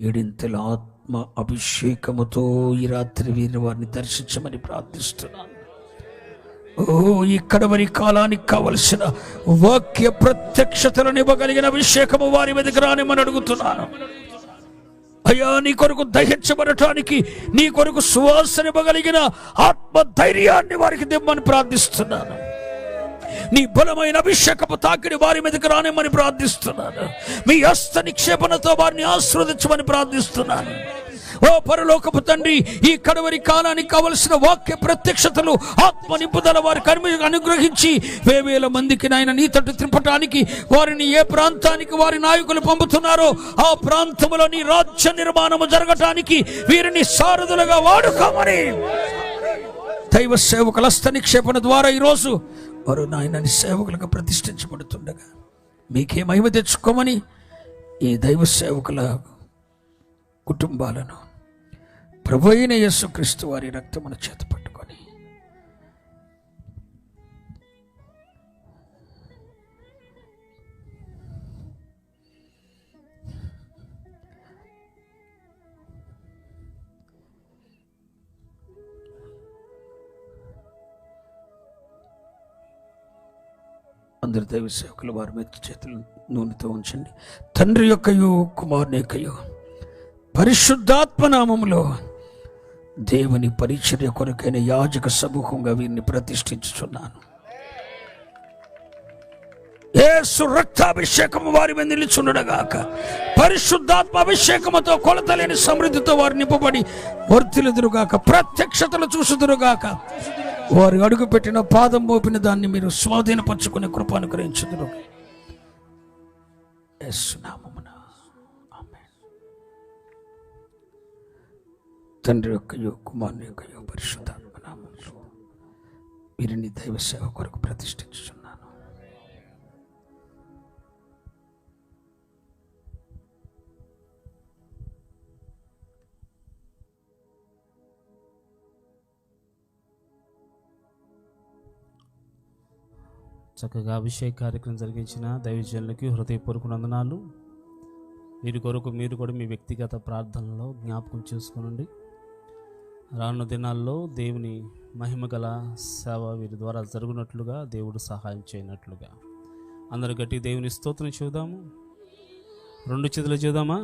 ఏడింతల ఆత్మ అభిషేకముతో ఈ రాత్రి వీరిని వారిని దర్శించమని ప్రార్థిస్తున్నాను. ఇక్కడ మరి కాలానికి కావలసిన వాక్య ప్రత్యక్షతలను ఇవ్వగలిగిన అభిషేకము వారి మీదకి రానిమని అడుగుతున్నాను. అయ్యా, నీ కొరకు దహించబడటానికి, నీ కొరకు సువాసనివ్వగలిగిన ఆత్మ ధైర్యాన్ని వారికి దిమ్మని ప్రార్థిస్తున్నాను. నీ బలమైన అభిషేకపు తాకిడి వారి మీదకి రానిమని ప్రార్థిస్తున్నాను. మీ హస్త నిక్షేపణతో వారిని ఆశీర్వదించమని ప్రార్థిస్తున్నాను. ఓ పరలోకపు తండ్రి, ఈ కడవరి కాలానికి కావలసిన వాక్య ప్రత్యక్షతలు, ఆత్మ నింపుదల వారికి అనుగ్రహించి వేవేల మందికి నాయన నీ తట్టు త్రిప్పటానికి వారిని ఏ ప్రాంతానికి వారి నాయకులు పంపుతున్నారో ఆ ప్రాంతంలో నీ రాజ్య నిర్మాణము జరగటానికి వీరిని సారథులుగా వాడుకోమని దైవ సేవకుల హస్త నిక్షేపణ ద్వారా ఈరోజు వారు నాయన సేవకులుగా ప్రతిష్ఠించబడుతుండగా మీకే మహిమ తెచ్చుకోమని ఈ దైవ సేవకుల కుటుంబాలను ప్రభు అయిన యేసుక్రీస్తు వారి రక్తమును చేత పట్టుకొని అందరు దైవ సేవకులు వారి మీద చేతులు నూనెతో ఉంచండి. తండ్రి యొక్కయు కుమారుని యొక్కయు పరిశుద్ధాత్మ నామములో దేవుని పరిచర్య కొరకైన యాజక సమూహంగా వీరిని ప్రతిష్ఠించుచున్నాను. యేసు రక్తాభిషేకము వారి మీద నిలుచుండుగాక. పరిశుద్ధాత్మ అభిషేకముతో కొలతలేని సమృద్ధితో వారు నింపబడి వర్ధిల్లుదురుగాక. ప్రత్యక్షతలు చూసుదురుగాక. వారు అడుగు పెట్టిన పాదం మోపిన దాన్ని మీరు స్వాధీనపరచుకునే కృప అనుగ్రహించుదురు. యేసు నామమున ఆమేన్. తండ్రి యొక్కయు కుమారుని యొక్కయు పరిశుద్ధాత్మ నామములో వీరిని దైవ సేవ కొరకు ప్రతిష్ఠించుచున్నాను. చక్కగా అభిషేక కార్యక్రమం జరిగించిన దైవజనులకి హృదయపూర్వక వందనాలు. వీరి కొరకు మీరు కూడా మీ వ్యక్తిగత ప్రార్థనలో జ్ఞాపకం చేసుకోనండి. రానున్న దినాల్లో దేవుని మహిమగల సేవ వీరి ద్వారా జరుగునట్లుగా దేవుడు సహాయం చేయనట్లుగా అందరూ గట్టి దేవుని స్తోత్రం చూద్దాము. రెండు చేతులు చూద్దామా.